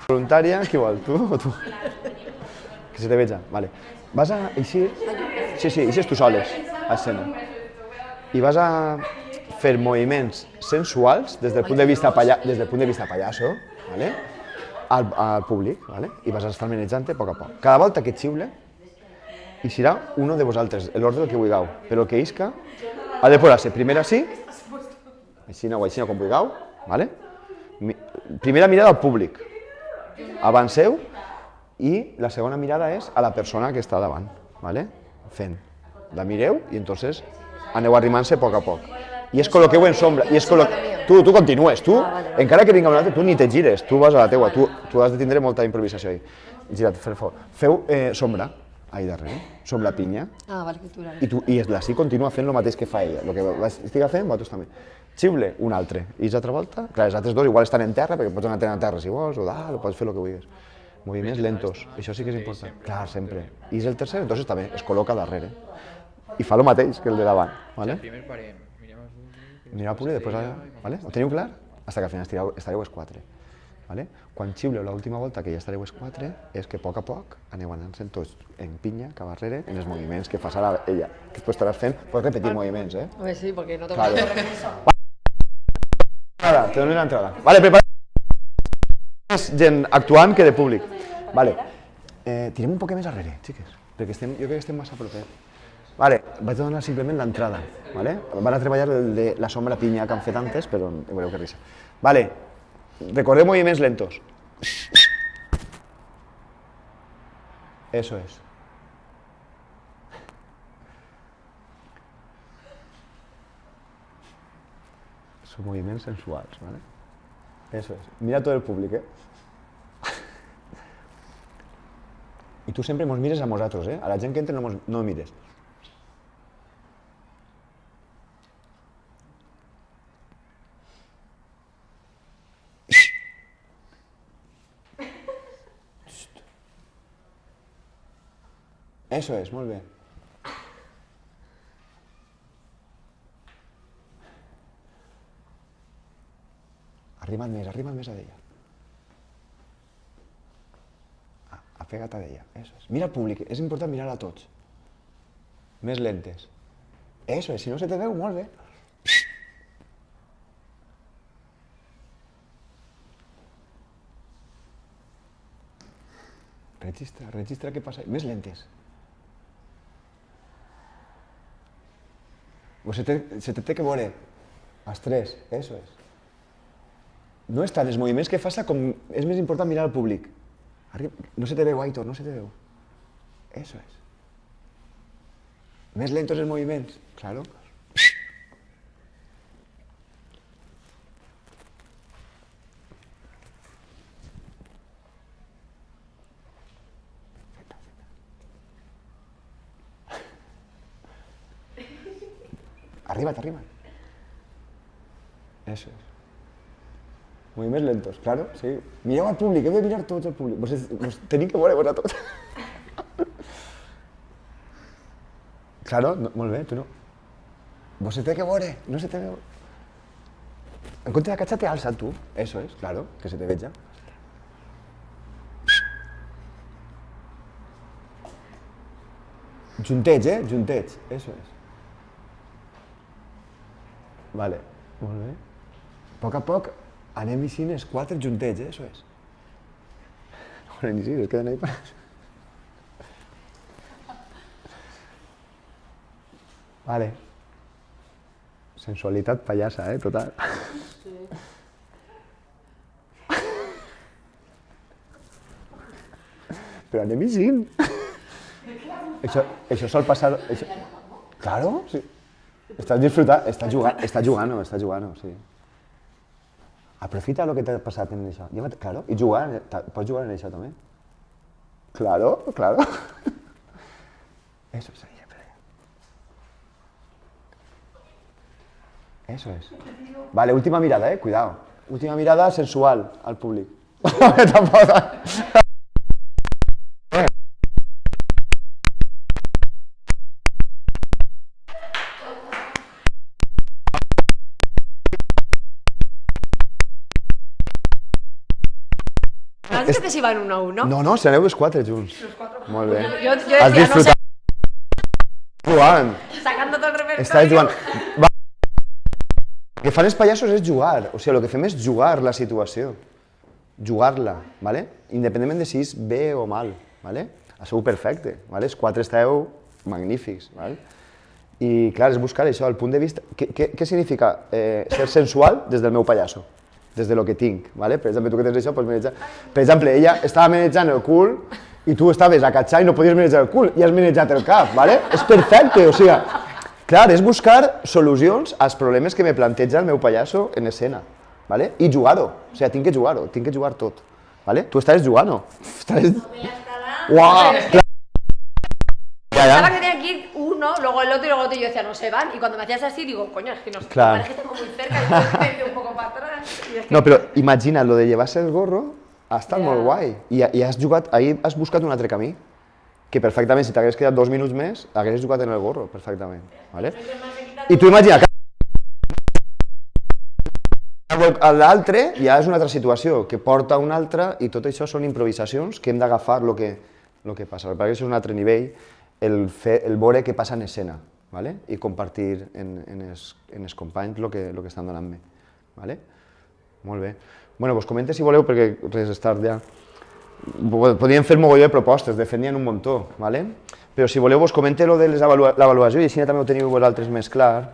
Voluntària, qui vol? Tu o tu? Que se te veja, vale. Vas a eixir... Sí, eixes tu soles, a escena. I vas a fer moviments sensuals des del punt de vista pallasso, vale? Al públic, vale? I vas a estar manejant-te a poc a poc. Cada volta que et xiule, i serà uno de vosaltres, l'ordre del que vulgueu, però el que isca ha de posar-se primer així, així o com vulgueu, vale? Primera mirada al públic, avanceu, i la segona mirada és a la persona que està davant, vale? Fent. La mireu i entonces aneu arrimant-se a poc a poc. I es col·loqueu en sombra, i es tu continues, tu, encara que vinga un altre, tu ni te gires, tu vas a la teua, tu has de tindre molta improvisació ahí. Gira't, feu sombra, ahí darrere, sombra pinya, i l'ací continua fent el mateix que fa ella, el que estigui fent, vosaltres també. Xiule un altre, i l'altra volta, clar, els altres dos igual estan en terra, perquè pots anar a terra si vols, o dalt, o pots fer el que vulguis. Moviments lentos, això sí que és important. Clar, sempre. I és el tercer, entonces també, es col·loca darrere. I fa el mateix que el de davant, vale? Primer parem, mirem al públic... Mireu al públic, després, vale? Ho teniu clar? Hasta que al final estareu els quatre. Vale? Quan xiuleu l'última volta que ja estareu els quatre, és que a poc aneu anant-se'n tots en pinya, cap darrere, en els moviments que fas ara ella. Que tu estaràs fent, pots repetir moviments, eh? Home, sí, perquè no te Claro. vas Ara, te dono l'entrada. Vale, prepara. Més gent actuant que de públic. Vale. Tirem un poc més arrere, xiques, perquè jo crec que estem massa propers. Vale, vaig a donar simplement l'entrada, vale? Van a treballar de la sombra pinya que han fet antes, però veureu que risa. Vale, recordeu moviments lentos. Eso es. Son movimientos sensuals, ¿vale? Eso es. Mira todo el públic, I tu sempre mos mires a nosaltres, A la gent que entra no mires. Eso es, molt bé. Arrima't més a d'ella. Apega't a d'ella, eso es. Mira el públic, és important mirar a tots. Més lentes. Eso es, si no se te veu, molt bé. Registra què passa. Més lentes. Se te té que veure. Els tres, eso es. No és tant els moviments que fas com... És més important mirar al públic. No se te veu, Aitor, no se te veu. Eso es. Més lentos els moviments, claro. Arriba't. Eso es. Moviments lentos, claro, sí. Mireu al públic, heu de mirar tots al públic. Vos teniu que veure a tots. Claro, molt bé, tu no. Vos se té que veure, no se te veu. En compte d'agachar-te, alça't tu. Eso es, claro, que se te veja. Juntets, juntets, eso es. Vale, molt bé. A poc, anem eixint els quatre juntets, eso es. Bueno, ni si, es queden ahí para... Vale. Sensualitat pallassa, total. Sí. Però anem eixint. Això sol passar... Claro, sí. Estàs disfrutant, està jugant, sí. Aprofita el que t'ha passat en això. Claro, i jugar, pots jugar en això també. Claro. Eso es ahí, Eso es. Vale, última mirada, cuidado. Última mirada sensual al públic. Tampoc... has dit que s'hi van 1 a 1? No, si aneu els 4 junts. Molt bé. Jo Has decía, no sé, disfrutat. Jugant. sacando todo el Estàs repertorio. jugant. El que fan els pallassos és jugar, o sigui, el que fem és jugar la situació. Jugar-la, ¿vale? Independentment de si és bé o mal, ¿vale? Sou perfecte, ¿vale? Els 4 esteu magnífics, ¿vale? I clar, és buscar això, el punt de vista... Què significa ser sensual des del meu pallasso? Des de lo que tinc, ¿vale? Per exemple, tu que tens això, pots manejar... Per exemple, ella estava manejant el cul i tu estaves a catxar i no podies manejar el cul i has manejat el cap, ¿vale? És perfecte, o sigui... Clar, és buscar solucions als problemes que me planteja el meu pallasso en escena, ¿vale? I jugar-ho, o sigui, tinc que jugar-ho, tinc que jugar tot, ¿vale? Tu estàs jugant-ho. ¡Guau! Pensaba que tenía que ir uno, luego el otro y luego el otro, y yo decía, no se van. Y cuando me hacías así, digo, coño, es que no sé, Claro. parece que tengo muy cerca y entonces me he ido un poco para atrás. Y es que... No, però imagina, lo de llevar-se el gorro ha estat molt guai. I has jugat, ahir has buscat un altre camí, que perfectament, si t'hagués quedat 2 minuts més, hagués jugat en el gorro, perfectament. ¿Vale? I tu imagina, l'altre ja és una altra situació, que porta una altra, i tot això són improvisacions que hem d'agafar el que passa. Perquè això és un altre nivell, el veure què passa en escena, ¿vale? I compartir en els companys el que estan donant-me. ¿Vale? Molt bé. Bueno, doncs comenta si voleu, perquè res és tard ja. Podríem fer mogolló de propostes, de fet n'hi ha un muntó, ¿vale? Però si voleu, vos comente lo de l'avaluació i així també ho teniu vosaltres més clar.